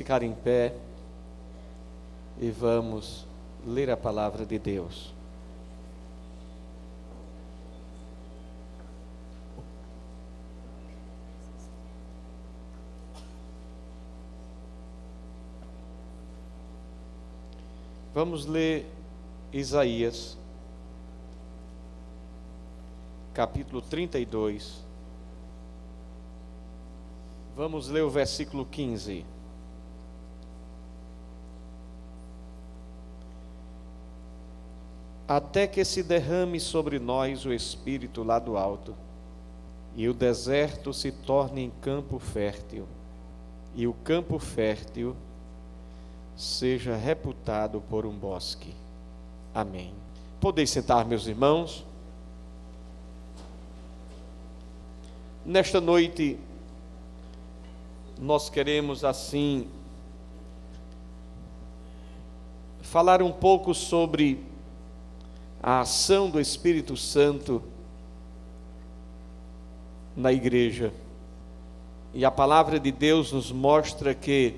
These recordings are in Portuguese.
ficar em pé e vamos ler a palavra de Deus. Vamos ler Isaías, capítulo 32. Vamos ler o versículo 15. Até que se derrame sobre nós o Espírito lá do alto, e o deserto se torne em campo fértil, e o campo fértil seja reputado por um bosque. Amém. Podeis sentar, meus irmãos. Nesta noite, nós queremos assim falar um pouco sobre a ação do Espírito Santo na igreja. E a palavra de Deus nos mostra que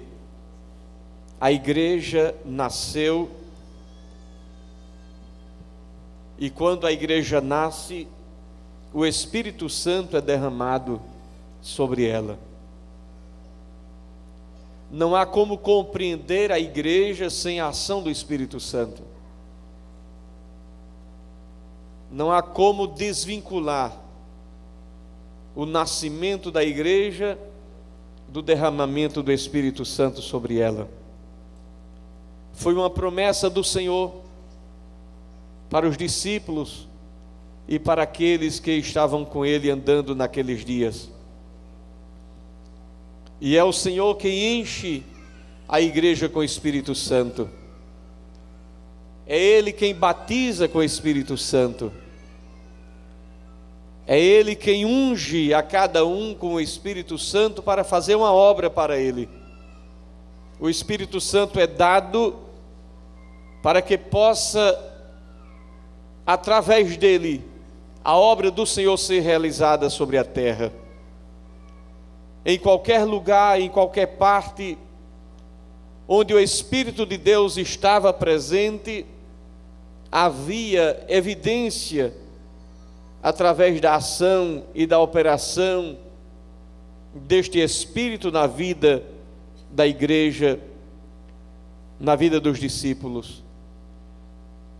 a igreja nasceu, e quando a igreja nasce, o Espírito Santo é derramado sobre ela. Não há como compreender a igreja sem a ação do Espírito Santo. Não há como desvincular o nascimento da igreja do derramamento do Espírito Santo sobre ela. Foi uma promessa do Senhor para os discípulos e para aqueles que estavam com Ele andando naqueles dias. E é o Senhor quem enche a igreja com o Espírito Santo. É Ele quem batiza com o Espírito Santo. É Ele quem unge a cada um com o Espírito Santo para fazer uma obra para Ele. O Espírito Santo é dado para que possa, através dele, a obra do Senhor ser realizada sobre a terra. Em qualquer lugar, em qualquer parte, onde o Espírito de Deus estava presente, havia evidência, através da ação e da operação deste Espírito na vida da igreja, na vida dos discípulos.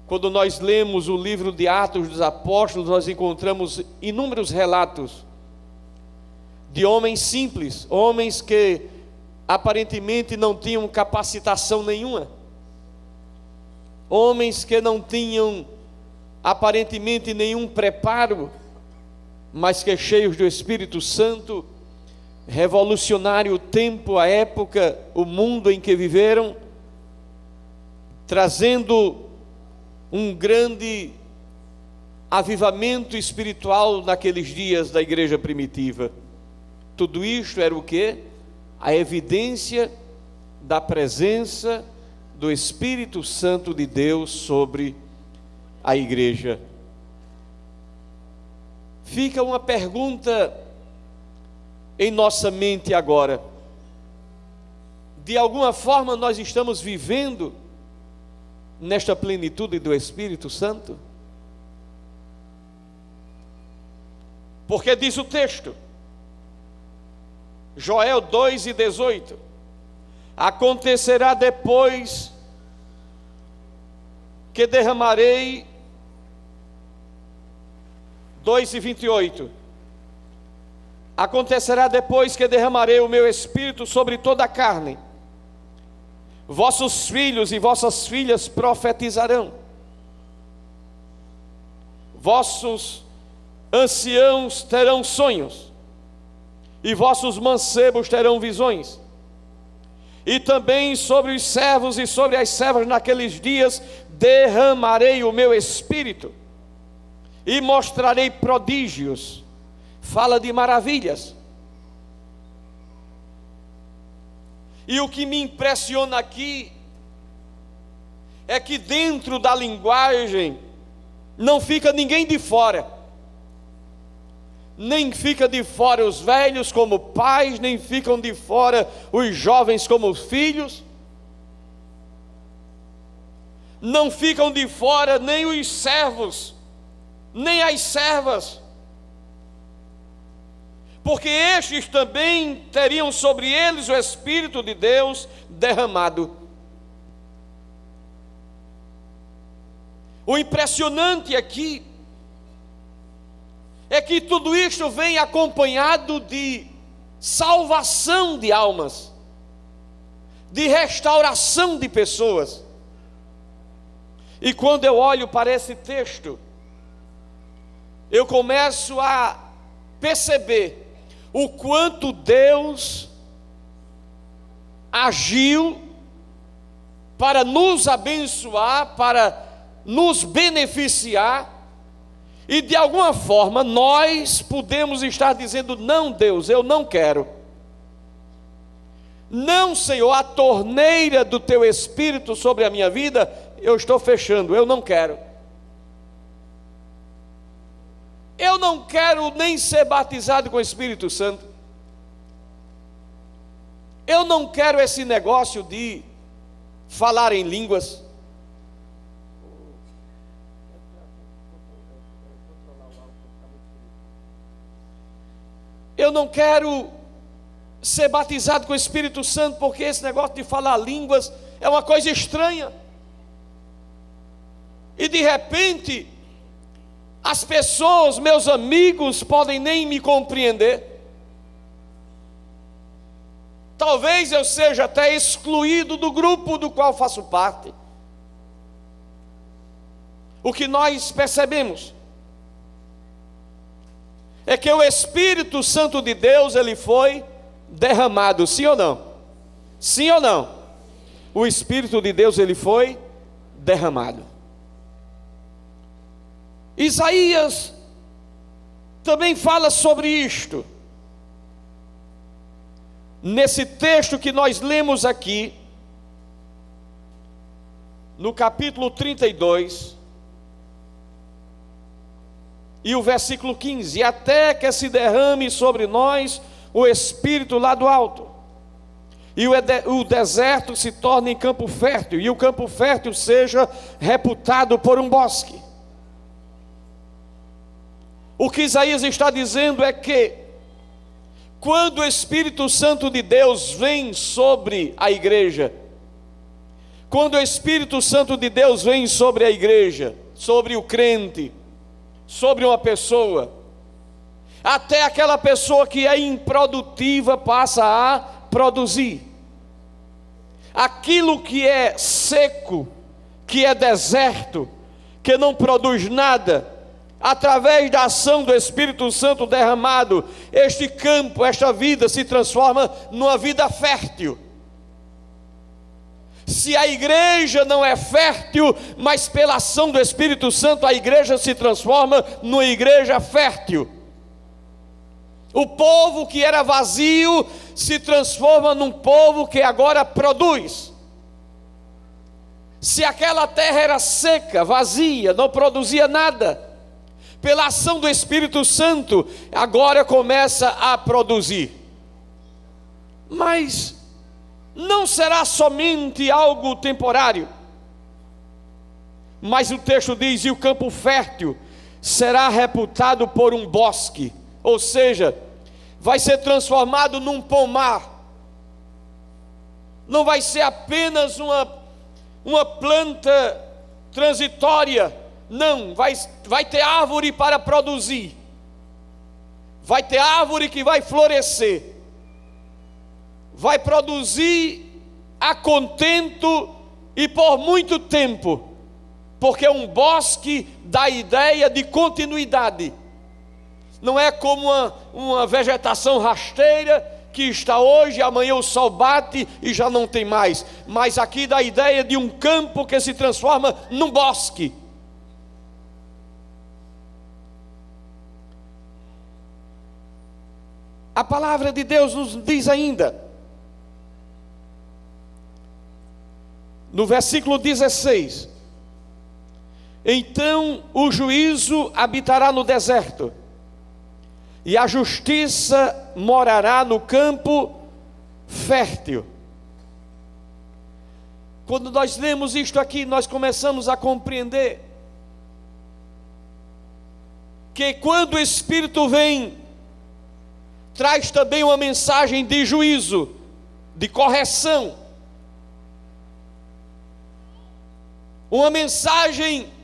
Quando nós lemos o livro de Atos dos Apóstolos, nós encontramos inúmeros relatos de homens simples, homens que aparentemente não tinham capacitação nenhuma, homens que não tinham aparentemente nenhum preparo, mas que cheios do Espírito Santo, revolucionaram o tempo, a época, o mundo em que viveram, trazendo um grande avivamento espiritual naqueles dias da igreja primitiva. Tudo isto era o quê? A evidência da presença do Espírito Santo de Deus sobre a igreja. Fica uma pergunta em nossa mente agora. De alguma forma nós estamos vivendo nesta plenitude do Espírito Santo? Porque diz o texto, Joel 2:18, acontecerá depois que derramarei, 2:28, acontecerá depois que derramarei o meu Espírito sobre toda a carne, vossos filhos e vossas filhas profetizarão, vossos anciãos terão sonhos, e vossos mancebos terão visões, e também sobre os servos e sobre as servas naqueles dias derramarei o meu Espírito, e mostrarei prodígios. Fala de maravilhas. E o que me impressiona aqui é que dentro da linguagem não fica ninguém de fora. nem fica de fora os velhos como pais, nem ficam de fora os jovens como filhos, não ficam de fora nem os servos, nem as servas, porque estes também teriam sobre eles o Espírito de Deus derramado. O impressionante aqui é que tudo isto vem acompanhado de salvação de almas, de restauração de pessoas. E quando eu olho para esse texto, eu começo a perceber o quanto Deus agiu para nos abençoar, para nos beneficiar, e de alguma forma nós podemos estar dizendo: não, Deus, eu não quero. Não, Senhor, a torneira do teu Espírito sobre a minha vida, eu estou fechando, eu não quero. Eu não quero nem ser batizado com o Espírito Santo. Eu não quero esse negócio de falar em línguas. Eu não quero ser batizado com o Espírito Santo, porque esse negócio de falar línguas é uma coisa estranha. E de repente, as pessoas, meus amigos, podem nem me compreender. Talvez eu seja até excluído do grupo do qual faço parte. O que nós percebemos é que o Espírito Santo de Deus, ele foi derramado, sim ou não? Sim ou não? O Espírito de Deus, ele foi derramado. Isaías também fala sobre isto. Nesse texto que nós lemos aqui, no capítulo 32, e o versículo 15: até que se derrame sobre nós o Espírito lá do alto, e o deserto se torne em campo fértil, e o campo fértil seja reputado por um bosque. O que Isaías está dizendo é que, quando o Espírito Santo de Deus vem sobre a igreja, quando o Espírito Santo de Deus vem sobre a igreja, sobre o crente, sobre uma pessoa, até aquela pessoa que é improdutiva passa a produzir. Aquilo que é seco, que é deserto, que não produz nada, através da ação do Espírito Santo derramado, este campo, esta vida se transforma numa vida fértil. Se a igreja não é fértil, mas pela ação do Espírito Santo a igreja se transforma numa igreja fértil. O povo que era vazio se transforma num povo que agora produz. Se aquela terra era seca, vazia, não produzia nada, pela ação do Espírito Santo, agora começa a produzir. Mas não será somente algo temporário. Mas o texto diz: e o campo fértil será reputado por um bosque, ou seja, vai ser transformado num pomar. Não vai ser apenas uma planta transitória. Não, vai ter árvore para produzir, vai ter árvore que vai florescer, vai produzir a contento e por muito tempo, porque um bosque dá a ideia de continuidade. Não é como uma vegetação rasteira que está hoje, amanhã o sol bate e já não tem mais, mas aqui dá a ideia de um campo que se transforma num bosque. A palavra de Deus nos diz ainda, no versículo 16: então o juízo habitará no deserto, e a justiça morará no campo fértil. Quando nós lemos isto aqui, nós começamos a compreender que quando o Espírito vem, traz também uma mensagem de juízo, de correção, uma mensagem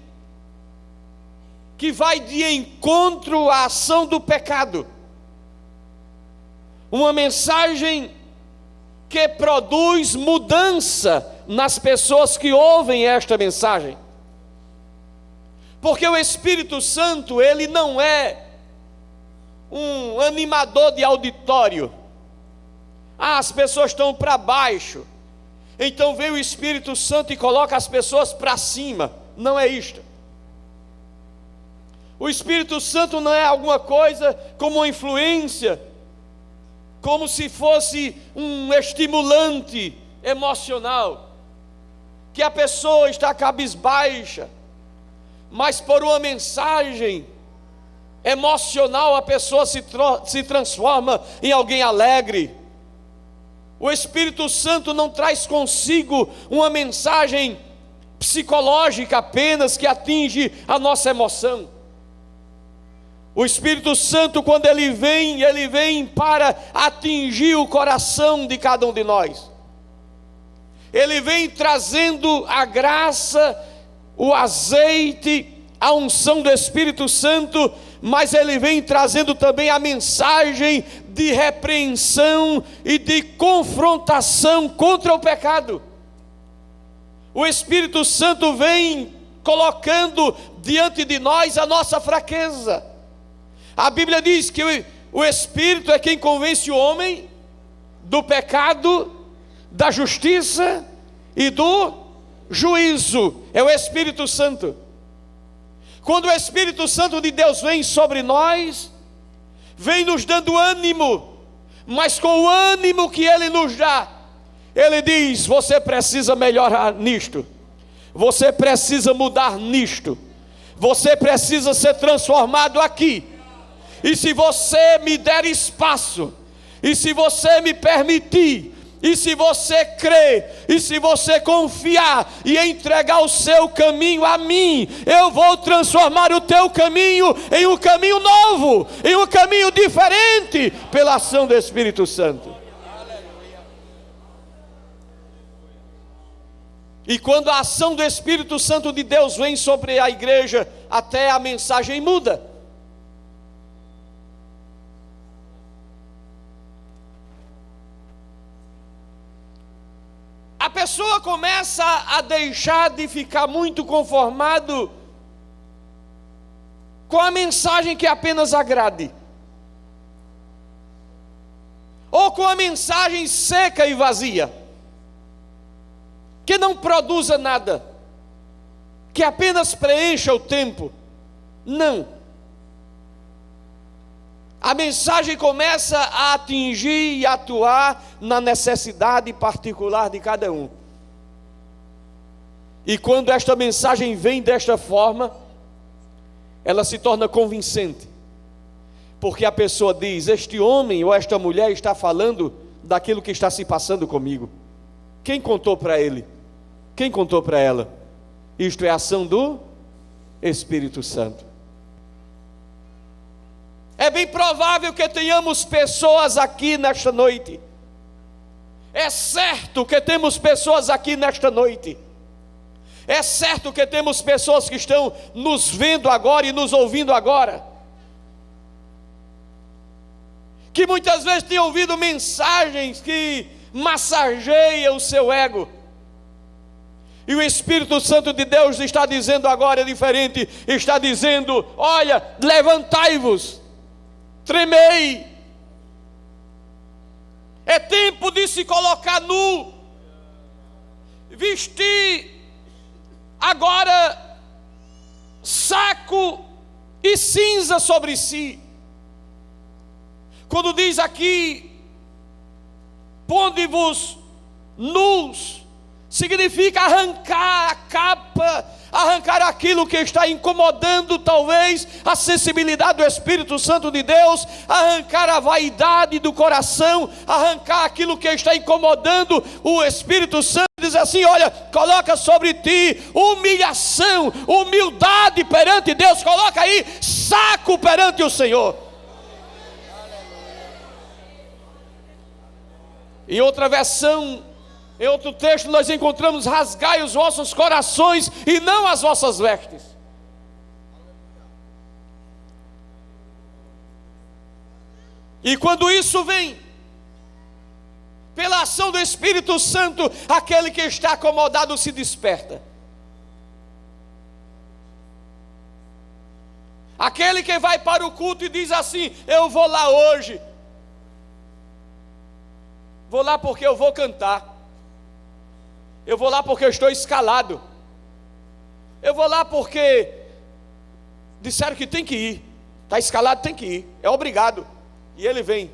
que vai de encontro à ação do pecado, uma mensagem que produz mudança nas pessoas que ouvem esta mensagem, porque o Espírito Santo, ele não é um animador de auditório. As pessoas estão para baixo, então vem o Espírito Santo e coloca as pessoas para cima. Não é isto. O Espírito Santo não é alguma coisa como uma influência, como se fosse um estimulante emocional, que a pessoa está cabisbaixa, mas por uma mensagem emocional a pessoa se transforma em alguém alegre. O Espírito Santo não traz consigo uma mensagem psicológica apenas que atinge a nossa emoção. O Espírito Santo, quando ele vem para atingir o coração de cada um de nós. Ele vem trazendo a graça, o azeite, a unção do Espírito Santo, mas ele vem trazendo também a mensagem de repreensão e de confrontação contra o pecado. O Espírito Santo vem colocando diante de nós a nossa fraqueza. A Bíblia diz que o Espírito é quem convence o homem do pecado, da justiça e do juízo. É o Espírito Santo. Quando o Espírito Santo de Deus vem sobre nós, vem nos dando ânimo, mas com o ânimo que Ele nos dá, Ele diz: você precisa melhorar nisto, você precisa mudar nisto, você precisa ser transformado aqui. E se você me der espaço, e se você me permitir, e se você crer, e se você confiar e entregar o seu caminho a mim, eu vou transformar o teu caminho em um caminho novo, em um caminho diferente, pela ação do Espírito Santo. E quando a ação do Espírito Santo de Deus vem sobre a igreja, até a mensagem muda. A pessoa começa a deixar de ficar muito conformado com a mensagem que apenas agrade, ou com a mensagem seca e vazia, que não produza nada, que apenas preencha o tempo. Não. A mensagem começa a atingir e atuar na necessidade particular de cada um. E quando esta mensagem vem desta forma, ela se torna convincente. Porque a pessoa diz: este homem ou esta mulher está falando daquilo que está se passando comigo. Quem contou para ele? Quem contou para ela? Isto é a ação do Espírito Santo. É bem provável que tenhamos pessoas aqui nesta noite. É certo que temos pessoas aqui nesta noite. É certo que temos pessoas que estão nos vendo agora e nos ouvindo agora, que muitas vezes têm ouvido mensagens que massageiam o seu ego. E o Espírito Santo de Deus está dizendo agora diferente. Está dizendo: olha, levantai-vos, tremei, é tempo de se colocar nu, vestir agora saco e cinza sobre si. Quando diz aqui: ponde-vos nus, significa arrancar a capa, arrancar aquilo que está incomodando talvez a sensibilidade do Espírito Santo de Deus, arrancar a vaidade do coração, arrancar aquilo que está incomodando o Espírito Santo, diz assim: olha, coloca sobre ti humilhação, humildade perante Deus, coloca aí saco perante o Senhor. Em outra versão, em outro texto, nós encontramos: rasgai os vossos corações e não as vossas vestes. E quando isso vem pela ação do Espírito Santo, aquele que está acomodado se desperta. Aquele que vai para o culto e diz assim: eu vou lá hoje, vou lá porque eu vou cantar, eu vou lá porque eu estou escalado, eu vou lá porque disseram que tem que ir, está escalado, tem que ir, é obrigado. E ele vem,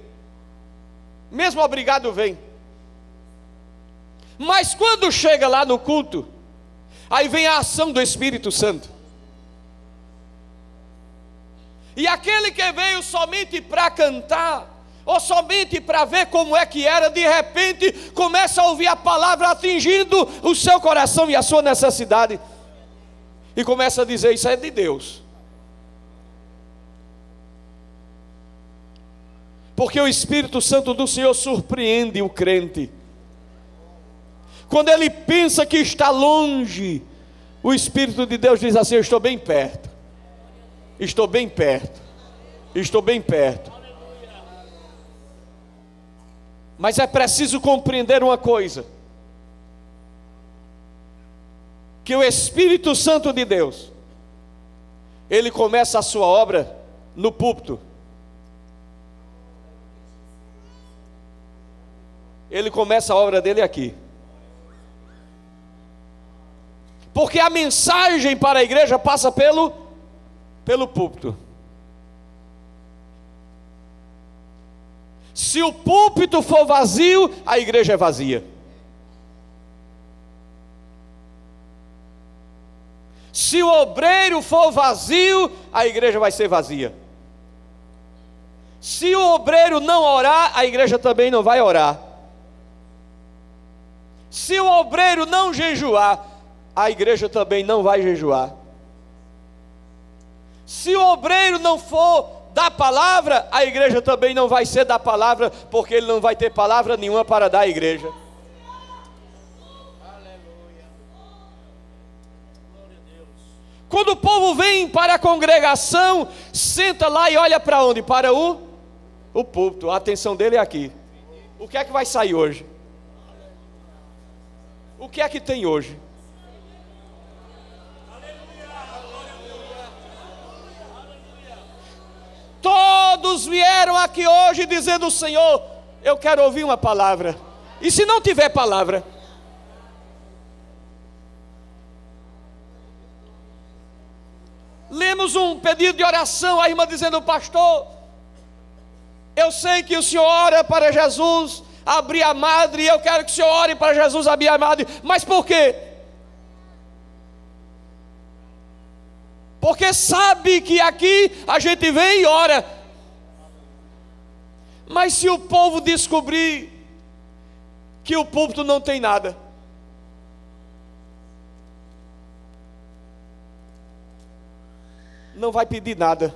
mesmo obrigado vem. Mas quando chega lá no culto, aí vem a ação do Espírito Santo. E aquele que veio somente para cantar, ou somente para ver como é que era, de repente começa a ouvir a palavra atingindo o seu coração e a sua necessidade, e começa a dizer: isso é de Deus. Porque o Espírito Santo do Senhor surpreende o crente. Quando ele pensa que está longe, o Espírito de Deus diz assim: eu estou bem perto, estou bem perto, estou bem perto. Mas é preciso compreender uma coisa: que o Espírito Santo de Deus, ele começa a sua obra no púlpito. Ele começa a obra dele aqui. Porque a mensagem para a igreja passa pelo púlpito. Se o púlpito for vazio, a igreja é vazia. Se o obreiro for vazio, a igreja vai ser vazia. Se o obreiro não orar, a igreja também não vai orar. Se o obreiro não jejuar, a igreja também não vai jejuar. Se o obreiro não for da palavra, a igreja também não vai ser da palavra, porque ele não vai ter palavra nenhuma para dar à igreja. Quando o povo vem para a congregação, senta lá e olha para onde? Para o púlpito. A atenção dele é aqui. O que é que vai sair hoje? O que é que tem hoje? Todos vieram aqui hoje dizendo: Senhor, eu quero ouvir uma palavra. E se não tiver palavra? Lemos um pedido de oração, a irmã dizendo: pastor, eu sei que o senhor ora para Jesus abrir a madre, e eu quero que o senhor ore para Jesus abrir a madre. Mas por quê? Porque sabe que aqui a gente vem e ora. Mas se o povo descobrir que o púlpito não tem nada, não vai pedir nada,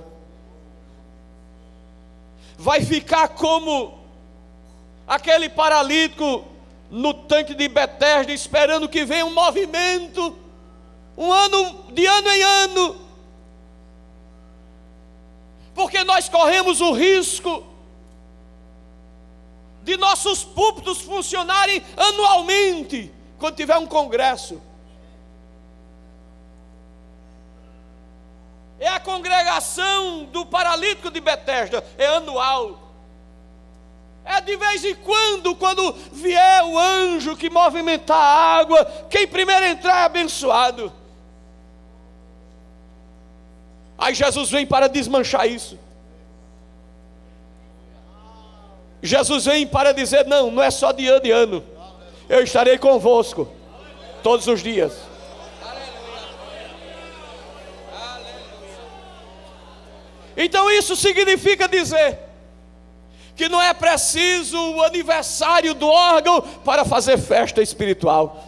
vai ficar como aquele paralítico no tanque de Betesda, esperando que venha um movimento, de ano em ano, porque nós corremos o risco de nossos púlpitos funcionarem anualmente, quando tiver um congresso. É a congregação do paralítico de Betesda, é anual. É de vez em quando vier o anjo que movimentar a água, quem primeiro entrar é abençoado. Aí Jesus vem para desmanchar isso. Jesus vem para dizer: não é só de ano em ano, eu estarei convosco todos os dias. Então isso significa dizer que não é preciso o aniversário do órgão para fazer festa espiritual.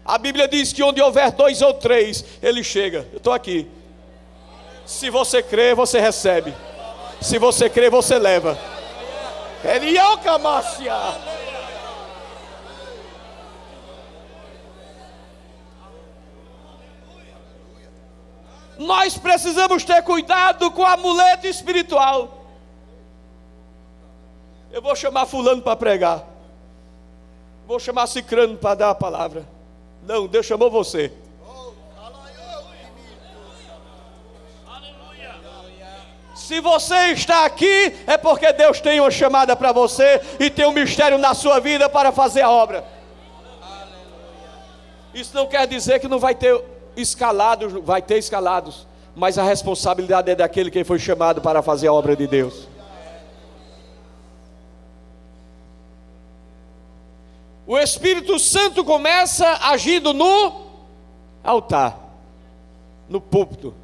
A Bíblia diz que onde houver 2 ou 3, Ele chega. Eu estou aqui. Se você crê, você recebe. Se você crê, você leva. Ele é o Camácia. Nós precisamos ter cuidado com o amuleto espiritual. Eu vou chamar fulano para pregar. Vou chamar cicrano para dar a palavra. Não, Deus chamou você. Se você está aqui, é porque Deus tem uma chamada para você e tem um mistério na sua vida para fazer a obra. Isso não quer dizer que não vai ter escalados, vai ter escalados, mas a responsabilidade é daquele que foi chamado para fazer a obra de Deus. O Espírito Santo começa agindo no altar, no púlpito.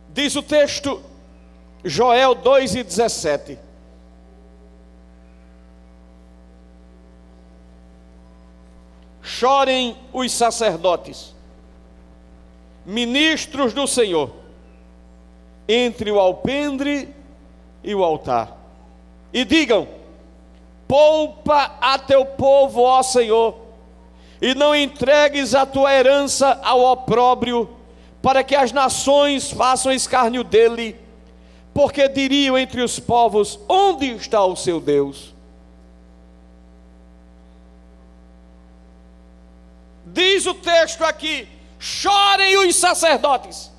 Diz o texto, Joel 2:17. Chorem os sacerdotes, ministros do Senhor, entre o alpendre e o altar, e digam: poupa a teu povo, ó Senhor, e não entregues a tua herança ao opróbrio, para que as nações façam escárnio dele, porque diriam entre os povos: onde está o seu Deus? Diz o texto aqui: chorem os sacerdotes.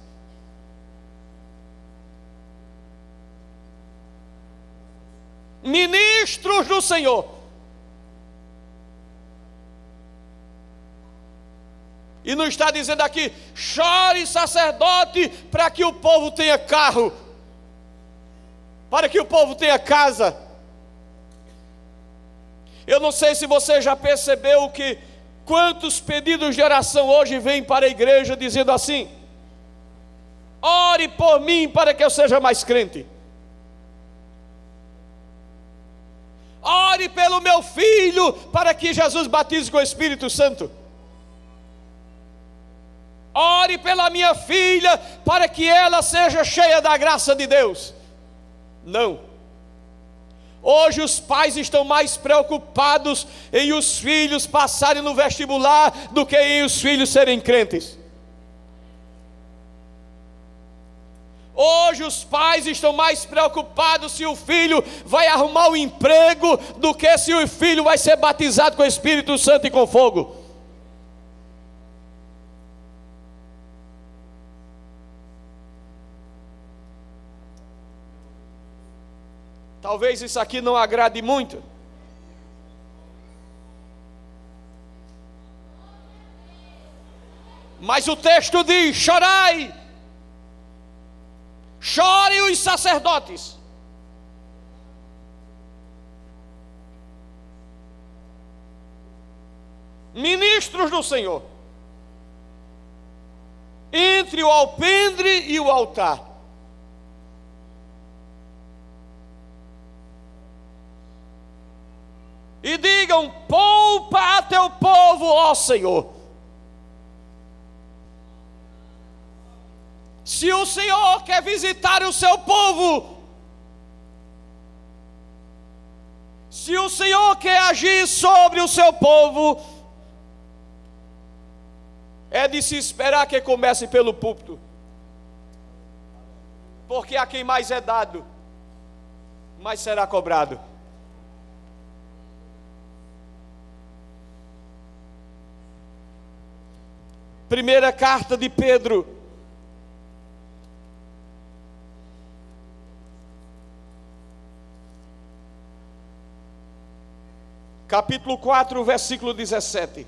Ministros do Senhor. E não está dizendo aqui: chore sacerdote para que o povo tenha carro, para que o povo tenha casa. Eu não sei se você já percebeu que quantos pedidos de oração hoje vêm para a igreja dizendo assim: ore por mim para que eu seja mais crente. Ore pelo meu filho para que Jesus batize com o Espírito Santo. Ore pela minha filha para que ela seja cheia da graça de Deus. Não. Hoje os pais estão mais preocupados em os filhos passarem no vestibular do que em os filhos serem crentes. Hoje os pais estão mais preocupados se o filho vai arrumar um emprego do que se o filho vai ser batizado com o Espírito Santo e com fogo. Talvez isso aqui não agrade muito. Mas o texto diz: chorai. Chorem os sacerdotes. Ministros do Senhor, entre o alpendre e o altar. E digam: poupa a teu povo, ó Senhor. Se o Senhor quer visitar o seu povo, se o Senhor quer agir sobre o seu povo, é de se esperar que comece pelo púlpito, porque a quem mais é dado, mais será cobrado. Primeira carta de Pedro, capítulo 4, versículo 17.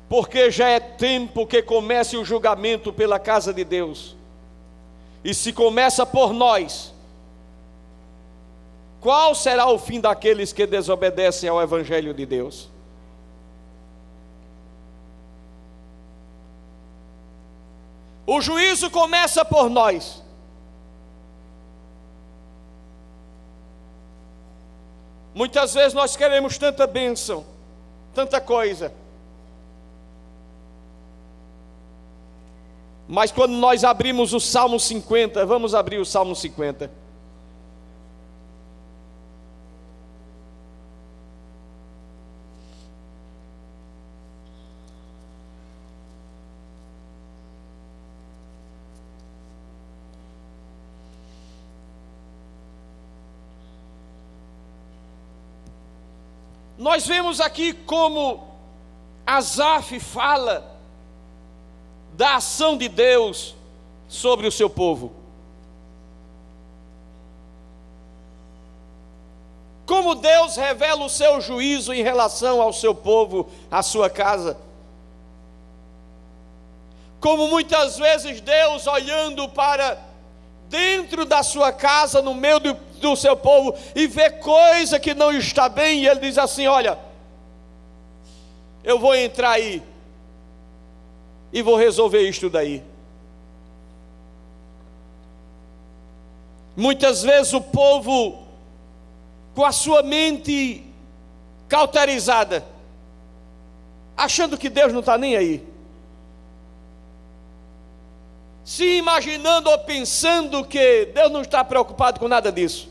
Porque já é tempo que comece o julgamento pela casa de Deus, e se começa por nós, qual será o fim daqueles que desobedecem ao Evangelho de Deus? O juízo começa por nós. Muitas vezes nós queremos tanta bênção, tanta coisa. Mas quando nós abrimos o Salmo 50, vamos abrir o Salmo 50. Nós vemos aqui como Asaf fala da ação de Deus sobre o seu povo. Como Deus revela o seu juízo em relação ao seu povo, à sua casa. Como muitas vezes Deus, olhando para dentro da sua casa, no meio do seu povo, e vê coisa que não está bem, e Ele diz assim: olha, eu vou entrar aí e vou resolver isto daí. Muitas vezes o povo, com a sua mente cauterizada, achando que Deus não está nem aí, se imaginando ou pensando que Deus não está preocupado com nada disso.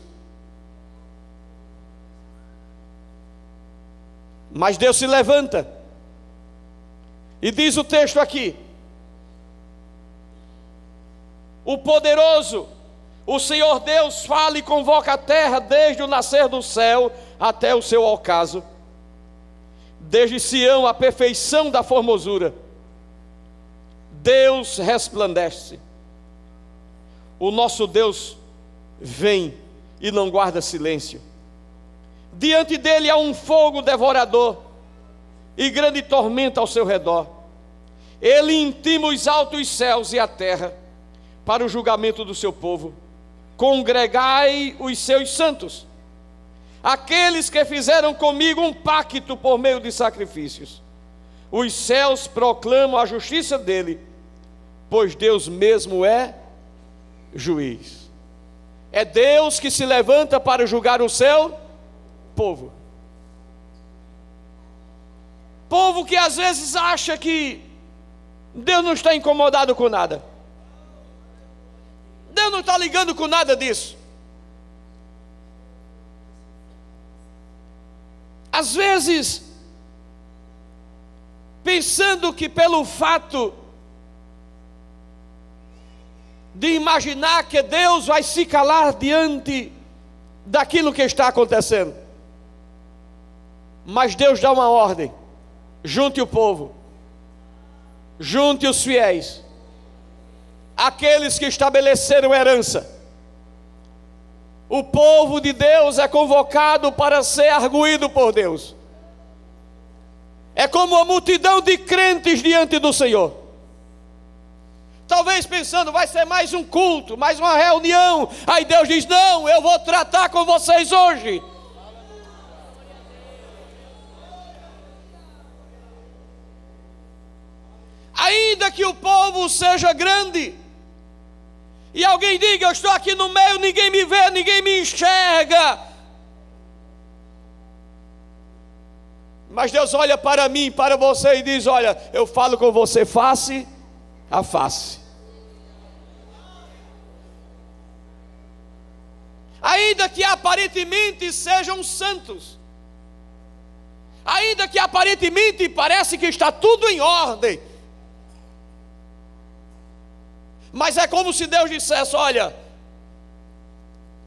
Mas Deus se levanta, e diz o texto aqui: o poderoso, o Senhor Deus, fala e convoca a terra desde o nascer do céu até o seu ocaso. Desde Sião a perfeição da formosura, Deus resplandece. O nosso Deus vem e não guarda silêncio. Diante dele há um fogo devorador e grande tormenta ao seu redor. Ele intima os altos céus e a terra para o julgamento do seu povo. Congregai os seus santos, aqueles que fizeram comigo um pacto por meio de sacrifícios. Os céus proclamam a justiça dele, pois Deus mesmo é juiz. É Deus que se levanta para julgar o seu povo. Povo que às vezes acha que Deus não está incomodado com nada. Deus não está ligando com nada disso. Às vezes, pensando que pelo fato de imaginar que Deus vai se calar diante daquilo que está acontecendo. Mas Deus dá uma ordem: junte o povo, junte os fiéis, aqueles que estabeleceram herança. O povo de Deus é convocado para ser arguído por Deus. É como uma multidão de crentes diante do Senhor. Talvez pensando, vai ser mais um culto, mais uma reunião. Aí Deus diz: não, eu vou tratar com vocês hoje. Ainda que o povo seja grande, e alguém diga: eu estou aqui no meio, ninguém me vê, ninguém me enxerga. Mas Deus olha para mim, para você e diz: olha, eu falo com você face a face. Ainda que aparentemente sejam santos, ainda que aparentemente parece que está tudo em ordem, mas é como se Deus dissesse: olha,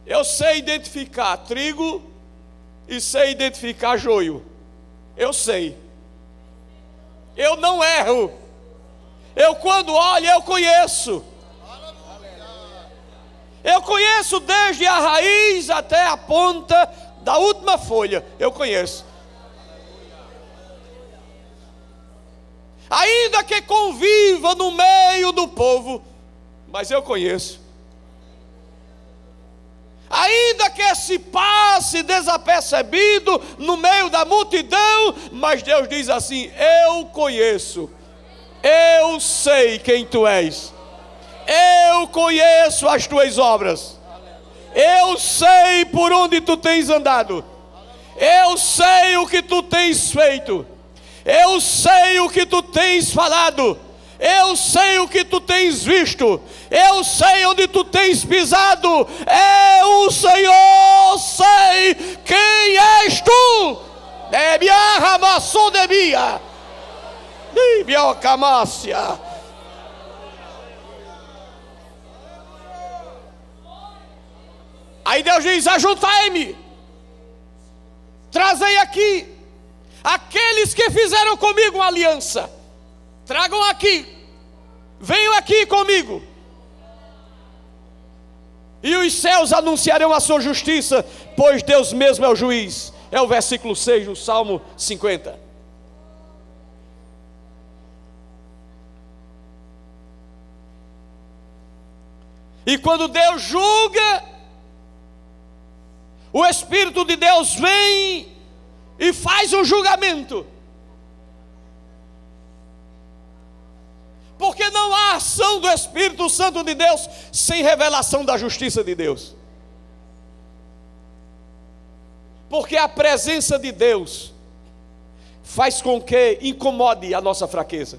eu sei identificar trigo e sei identificar joio. Eu sei. Eu não erro. Eu quando olho, eu conheço. Eu conheço desde a raiz até a ponta da última folha. Eu conheço. Ainda que conviva no meio do povo, mas eu conheço. Ainda que se passe desapercebido no meio da multidão, mas Deus diz assim: eu conheço, eu sei quem tu és, Eu conheço as tuas obras. Eu sei por onde tu tens andado. Eu sei o que tu tens feito. Eu sei o que tu tens falado. Eu sei o que tu tens visto. Eu sei onde tu tens pisado. Eu, Senhor, sei quem és tu. Aí Deus diz: ajuntai-me, trazei aqui aqueles que fizeram comigo uma aliança. Tragam aqui, venham aqui comigo, e os céus anunciarão a sua justiça, pois Deus mesmo é o juiz. É o versículo 6 do Salmo 50. E quando Deus julga, o Espírito de Deus vem e faz um julgamento. Porque não há ação do Espírito Santo de Deus sem revelação da justiça de Deus. Porque a presença de Deus faz com que incomode a nossa fraqueza.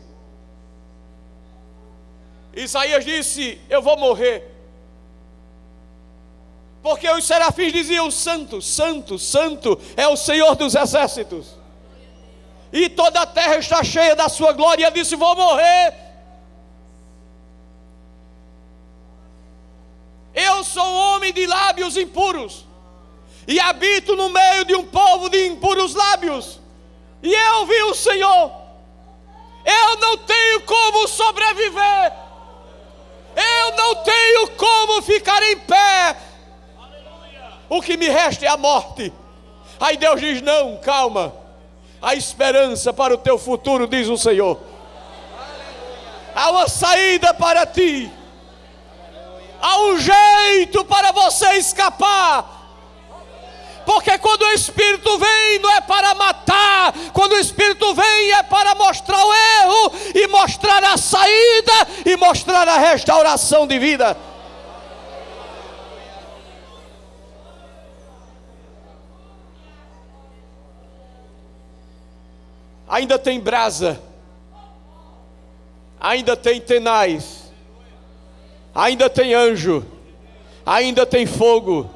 Isaías disse: eu vou morrer. Porque os serafins diziam: santo, santo, santo é o Senhor dos exércitos, e toda a terra está cheia da sua glória. E ele disse: vou morrer. Eu sou homem de lábios impuros, e habito no meio de um povo de impuros lábios, e eu vi o Senhor. Eu não tenho como sobreviver, eu não tenho como ficar em pé, o que me resta é a morte. Aí Deus diz: não, calma, há esperança para o teu futuro, diz o Senhor. Há uma saída para ti, há um jeito para você escapar. Porque quando o Espírito vem, não é para matar. Quando o Espírito vem, é para mostrar o erro, e mostrar a saída, e mostrar a restauração de vida. Ainda tem brasa, ainda tem tenaz, ainda tem anjo, ainda tem fogo,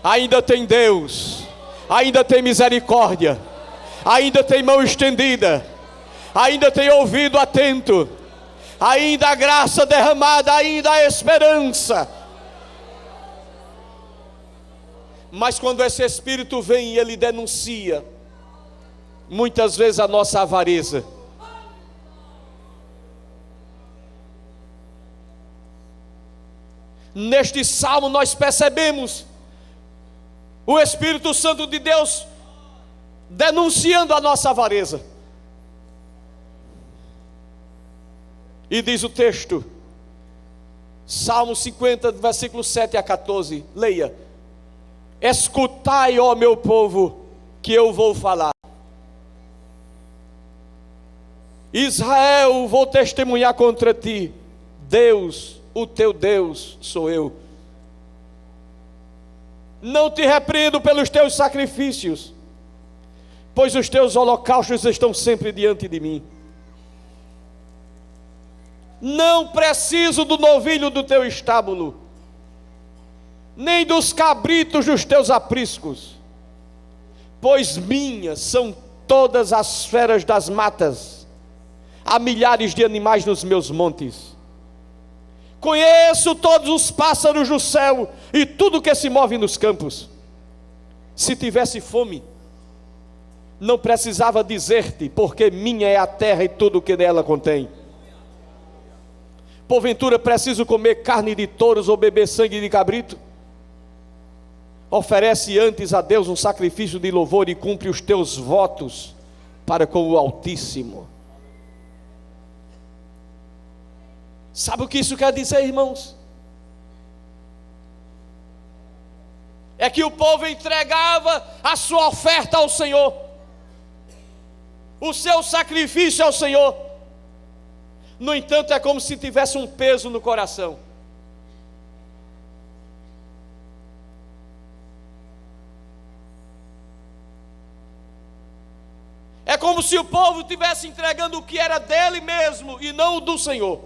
ainda tem Deus, ainda tem misericórdia, ainda tem mão estendida, ainda tem ouvido atento, ainda há graça derramada, ainda há esperança. Mas quando esse Espírito vem e ele denuncia muitas vezes a nossa avareza, neste salmo nós percebemos o Espírito Santo de Deus denunciando a nossa avareza. E diz o texto, Salmo 50, versículo 7 a 14, leia: escutai, ó meu povo, que eu vou falar. Israel, vou testemunhar contra ti. Deus, o teu Deus sou eu. Não te repreendo pelos teus sacrifícios, pois os teus holocaustos estão sempre diante de mim. Não preciso do novilho do teu estábulo, nem dos cabritos dos teus apriscos, pois minhas são todas as feras das matas, há milhares de animais nos meus montes. Conheço todos os pássaros do céu e tudo que se move nos campos. Se tivesse fome, não precisava dizer-te, porque minha é a terra e tudo o que nela contém. Porventura preciso comer carne de touros ou beber sangue de cabrito? Oferece antes a Deus um sacrifício de louvor e cumpre os teus votos para com o Altíssimo. Sabe o que isso quer dizer, irmãos? É que o povo entregava a sua oferta ao Senhor, o seu sacrifício ao Senhor, No entanto, é como se tivesse um peso no coração. É como se o povo estivesse entregando o que era dele mesmo e não o do Senhor.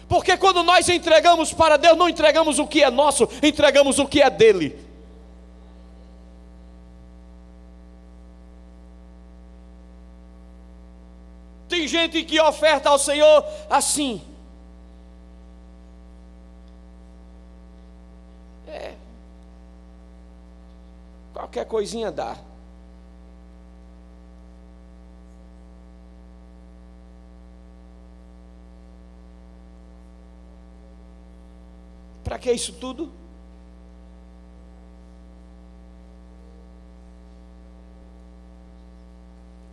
Porque quando nós entregamos para Deus, não entregamos o que é nosso, entregamos o que é dele. Tem gente que oferta ao Senhor assim. Qualquer coisinha dá. Para que isso tudo?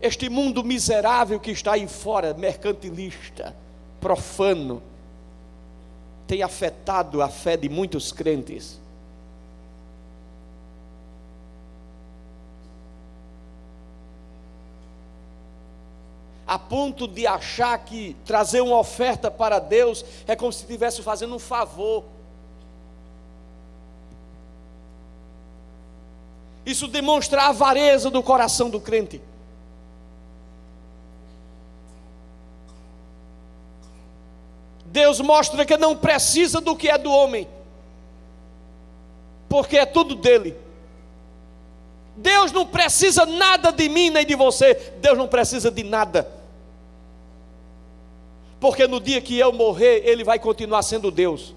Este mundo miserável que está aí fora, mercantilista, profano, tem afetado a fé de muitos crentes. A ponto de achar que trazer uma oferta para Deus é como se estivesse fazendo um favor. Isso demonstra a avareza do coração do crente. Deus mostra que não precisa do que é do homem, porque é tudo dele. Deus não precisa nada de mim nem de você. Deus não precisa de nada, porque no dia que eu morrer, Ele vai continuar sendo Deus.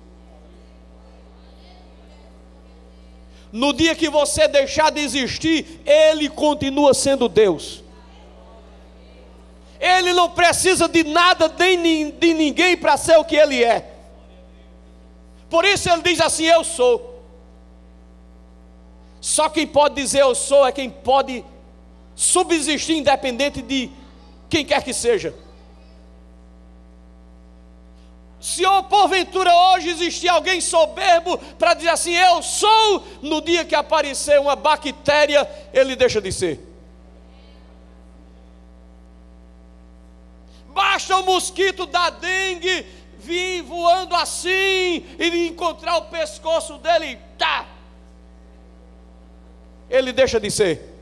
No dia que você deixar de existir, Ele continua sendo Deus. Ele não precisa de nada nem de ninguém para ser o que Ele é. Por isso Ele diz assim: eu sou. Só quem pode dizer eu sou é quem pode subsistir independente de quem quer que seja. Se porventura hoje existir alguém soberbo para dizer assim, eu sou, no dia que aparecer uma bactéria, ele deixa de ser. Basta o mosquito da dengue vir voando assim e encontrar o pescoço dele, tá, ele deixa de ser.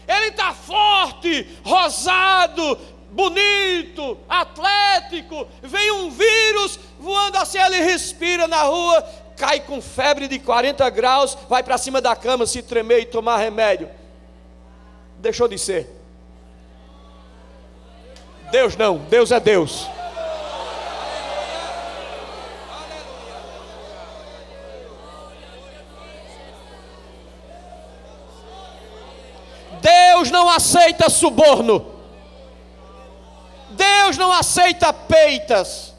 Ele está forte, rosado, bonito, atlético. Vem um vírus voando assim, ele respira na rua, cai com febre de 40 graus, vai para cima da cama se tremer e tomar remédio. Deixou de ser. Deus não, Deus é Deus. Deus não aceita suborno. Deus não aceita peitas.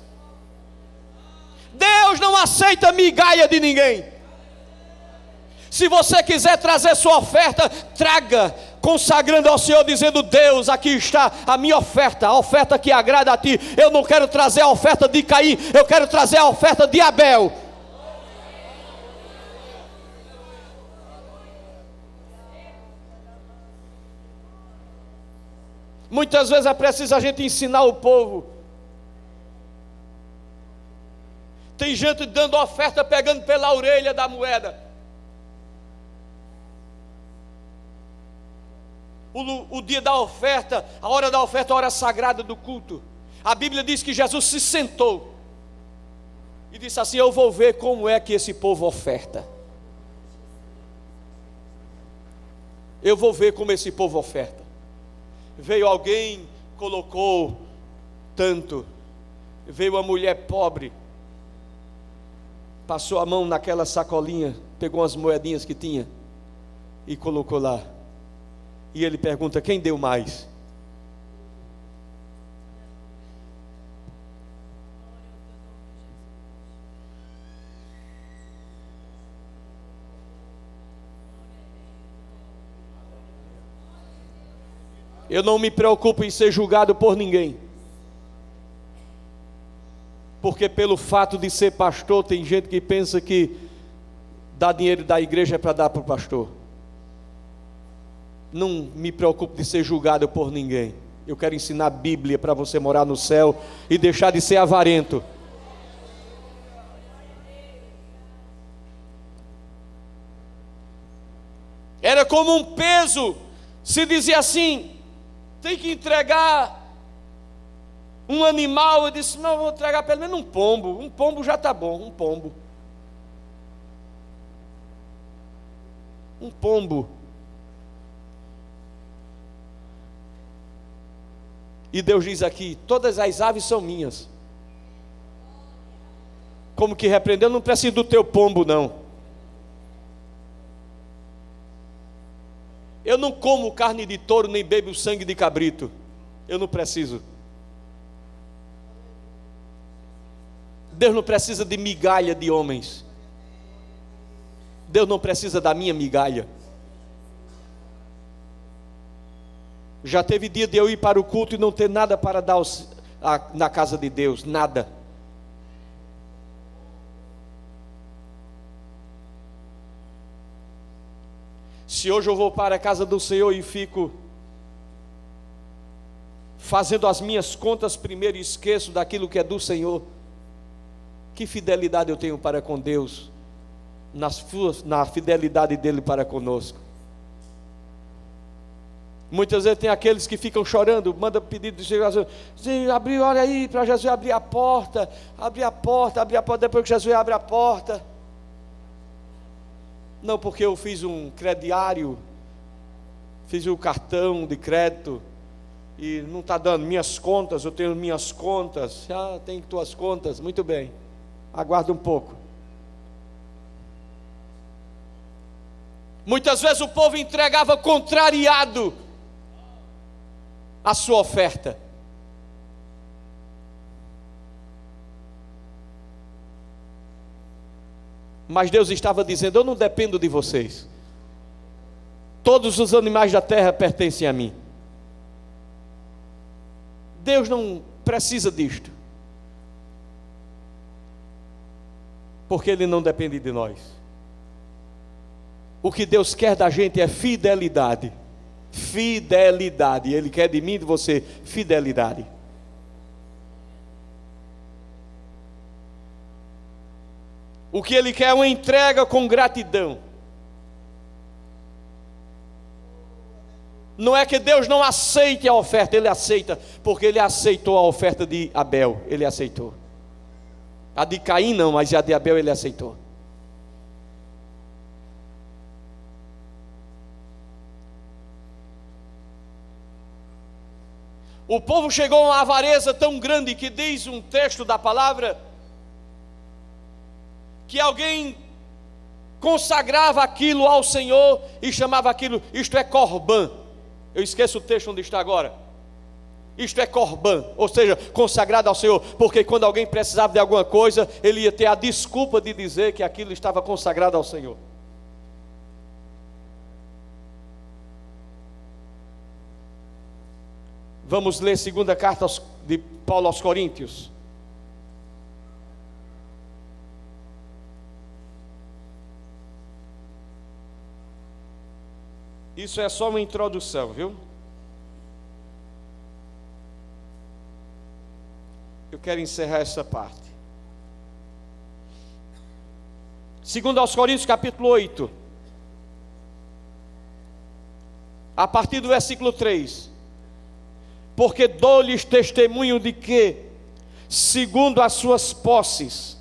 Deus não aceita migalha de ninguém. Se você quiser trazer sua oferta, traga, consagrando ao Senhor, dizendo: Deus, aqui está a minha oferta, a oferta que agrada a Ti. Eu não quero trazer a oferta de Caim, eu quero trazer a oferta de Abel. Muitas vezes é preciso a gente ensinar o povo. Tem gente dando oferta, pegando pela orelha da moeda. O dia da oferta, a hora da oferta, a hora sagrada do culto. A Bíblia diz que Jesus se sentou e disse assim: eu vou ver como é que esse povo oferta. Eu vou ver como esse povo oferta. Veio alguém, colocou tanto. Veio uma mulher pobre, passou a mão naquela sacolinha, pegou umas moedinhas que tinha e colocou lá. E ele pergunta: quem deu mais? Eu não me preocupo em ser julgado por ninguém, porque pelo fato de ser pastor, tem gente que pensa que dar dinheiro da igreja é para dar para o pastor. Não me preocupo de ser julgado por ninguém. Eu quero ensinar a Bíblia para você morar no céu e deixar de ser avarento. Era como um peso. Se dizia assim: tem que entregar um animal. Eu disse: não, vou entregar pelo menos um pombo. Um pombo já está bom, um pombo. Um pombo. E Deus diz aqui: todas as aves são minhas. Como que repreendeu? Não preciso do teu pombo, não. Eu não como carne de touro, nem bebo sangue de cabrito. Eu não preciso. Deus não precisa de migalha de homens. Deus não precisa da minha migalha. Já teve dia de eu ir para o culto e não ter nada para dar na casa de Deus, nada. Se hoje eu vou para a casa do Senhor e fico fazendo as minhas contas primeiro e esqueço daquilo que é do Senhor, que fidelidade eu tenho para com Deus, na fidelidade dele para conosco? Muitas vezes tem aqueles que ficam chorando, manda pedido de Jesus, abriu, olha aí, para Jesus abrir a porta, depois que Jesus abre a porta. Não, porque eu fiz um crediário, fiz um cartão de crédito, e não está dando minhas contas, eu tenho minhas contas. Tem tuas contas, muito bem, aguarda um pouco. Muitas vezes o povo entregava contrariado a sua oferta. Mas Deus estava dizendo: eu não dependo de vocês. Todos os animais da terra pertencem a mim. Deus não precisa disto, porque Ele não depende de nós. O que Deus quer da gente é fidelidade. Fidelidade. Ele quer de mim e de você fidelidade. O que Ele quer é uma entrega com gratidão. Não é que Deus não aceite a oferta, Ele aceita, porque Ele aceitou a oferta de Abel, Ele aceitou. A de Caim não, mas a de Abel Ele aceitou. O povo chegou a uma avareza tão grande que diz um texto da palavra que alguém consagrava aquilo ao Senhor e chamava aquilo, isto é corbã. Eu esqueço o texto onde está agora. Isto é corbã, ou seja, consagrado ao Senhor, porque quando alguém precisava de alguma coisa, ele ia ter a desculpa de dizer que aquilo estava consagrado ao Senhor. Vamos ler a segunda carta de Paulo aos Coríntios. Isso é só uma introdução, viu? Eu quero encerrar essa parte. Segundo aos Coríntios, capítulo 8. A partir do versículo 3. Porque dou-lhes testemunho de que, segundo as suas posses,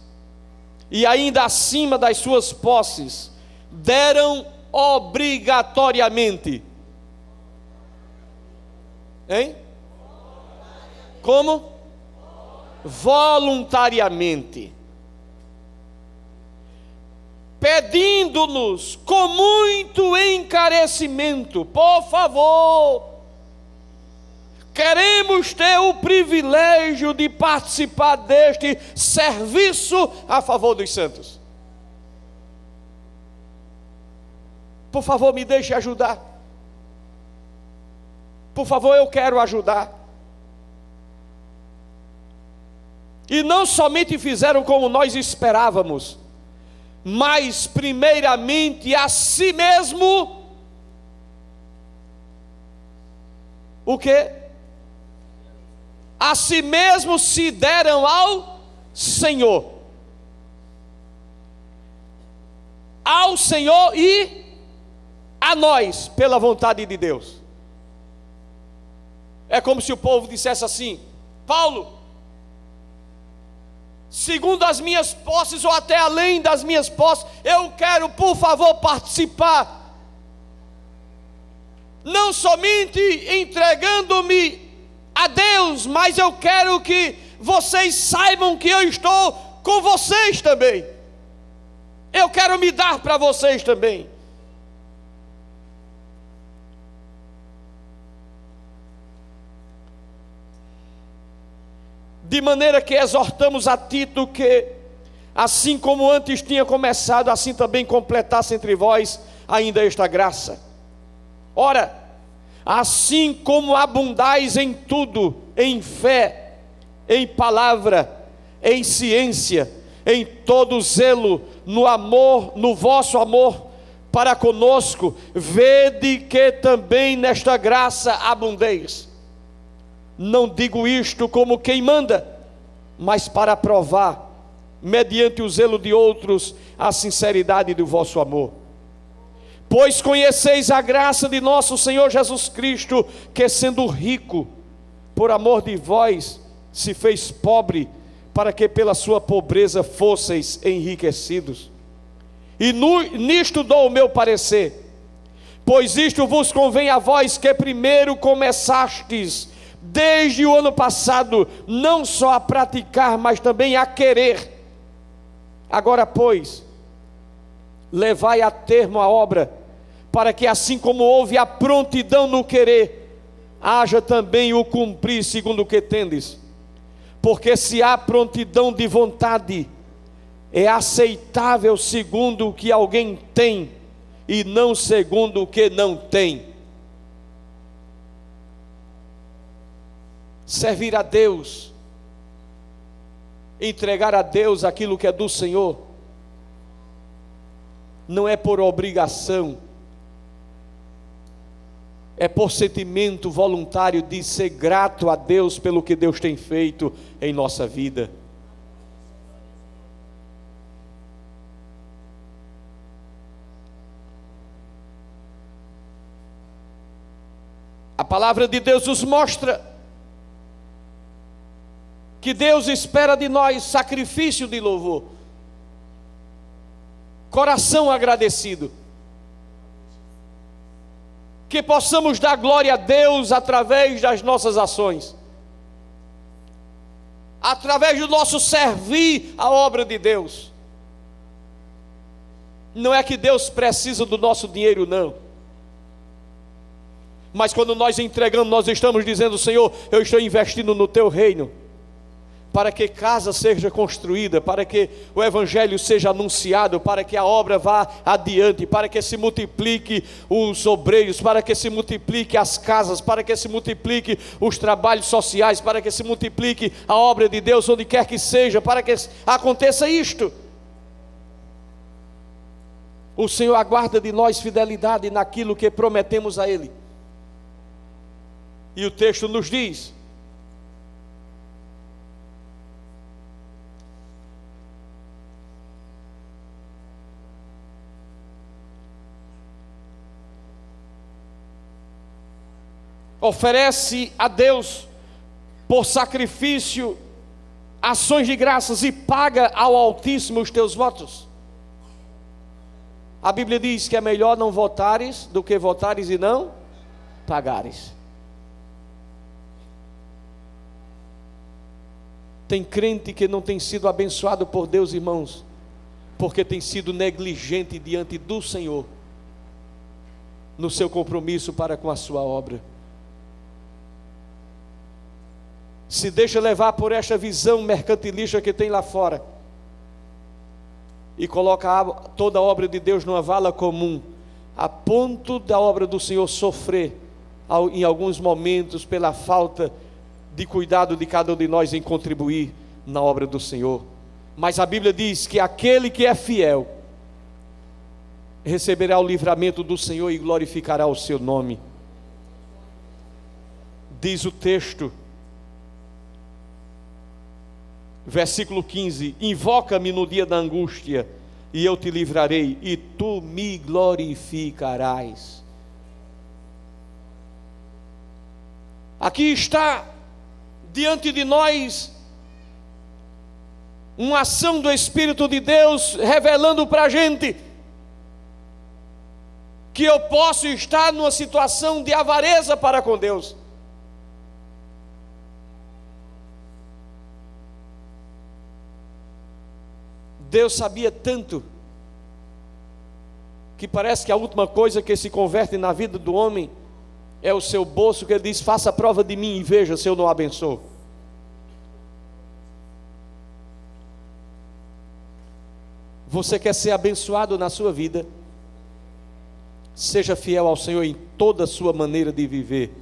e ainda acima das suas posses, deram obrigatoriamente. Hein? Como? Voluntariamente. Pedindo-nos com muito encarecimento, por favor, queremos ter o privilégio de participar deste serviço a favor dos santos. Por favor, me deixe ajudar. Por favor, eu quero ajudar. E não somente fizeram como nós esperávamos, mas primeiramente a si mesmo o quê? A si mesmo se deram ao Senhor. Ao Senhor e a nós, pela vontade de Deus. É como se o povo dissesse assim: Paulo, segundo as minhas posses ou até além das minhas posses, eu quero, por favor, participar, não somente entregando-me a Deus, mas eu quero que vocês saibam que eu estou com vocês também. Eu quero me dar para vocês também. De maneira que exortamos a Tito que, assim como antes tinha começado, assim também completasse entre vós ainda esta graça. Ora, assim como abundais em tudo, em fé, em palavra, em ciência, em todo zelo, no amor, no vosso amor para conosco, vede que também nesta graça abundeis. Não digo isto como quem manda, mas para provar, mediante o zelo de outros, a sinceridade do vosso amor. Pois conheceis a graça de nosso Senhor Jesus Cristo, que sendo rico, por amor de vós, se fez pobre, para que pela sua pobreza fosseis enriquecidos. E nisto dou o meu parecer, pois isto vos convém a vós que primeiro começastes, desde o ano passado, não só a praticar, mas também a querer. Agora, pois, levai a termo a obra, para que assim como houve a prontidão no querer, haja também o cumprir segundo o que tendes. Porque se há prontidão de vontade, é aceitável segundo o que alguém tem, e não segundo o que não tem. Servir a Deus, entregar a Deus aquilo que é do Senhor, não é por obrigação, é por sentimento voluntário de ser grato a Deus pelo que Deus tem feito em nossa vida. A palavra de Deus nos mostra que Deus espera de nós sacrifício de louvor, coração agradecido, que possamos dar glória a Deus através das nossas ações, através do nosso servir à obra de Deus. Não é que Deus precisa do nosso dinheiro, não, mas quando nós entregamos, nós estamos dizendo: Senhor, eu estou investindo no teu reino, para que casa seja construída, para que o Evangelho seja anunciado, para que a obra vá adiante, para que se multiplique os obreiros, para que se multiplique as casas, para que se multiplique os trabalhos sociais, para que se multiplique a obra de Deus onde quer que seja, para que aconteça isto. O Senhor aguarda de nós fidelidade naquilo que prometemos a Ele. E o texto nos diz: oferece a Deus por sacrifício ações de graças e paga ao Altíssimo os teus votos. A Bíblia diz que é melhor não votares do que votares e não pagares. Tem crente que não tem sido abençoado por Deus, irmãos, porque tem sido negligente diante do Senhor no seu compromisso para com a sua obra. Se deixa levar por esta visão mercantilista que tem lá fora e coloca toda a obra de Deus numa vala comum, a ponto da obra do Senhor sofrer em alguns momentos pela falta de cuidado de cada um de nós em contribuir na obra do Senhor. Mas a Bíblia diz que aquele que é fiel receberá o livramento do Senhor e glorificará o seu nome. Diz o texto, versículo 15: invoca-me no dia da angústia, e eu te livrarei, e tu me glorificarás. Aqui está diante de nós uma ação do Espírito de Deus, revelando para a gente que eu posso estar numa situação de avareza para com Deus. Deus sabia tanto, que parece que a última coisa que se converte na vida do homem é o seu bolso, que ele diz: faça a prova de mim e veja se eu não abençoo. Você quer ser abençoado na sua vida? Seja fiel ao Senhor em toda a sua maneira de viver,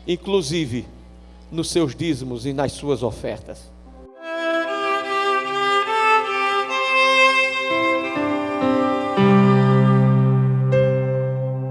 inclusive nos seus dízimos e nas suas ofertas.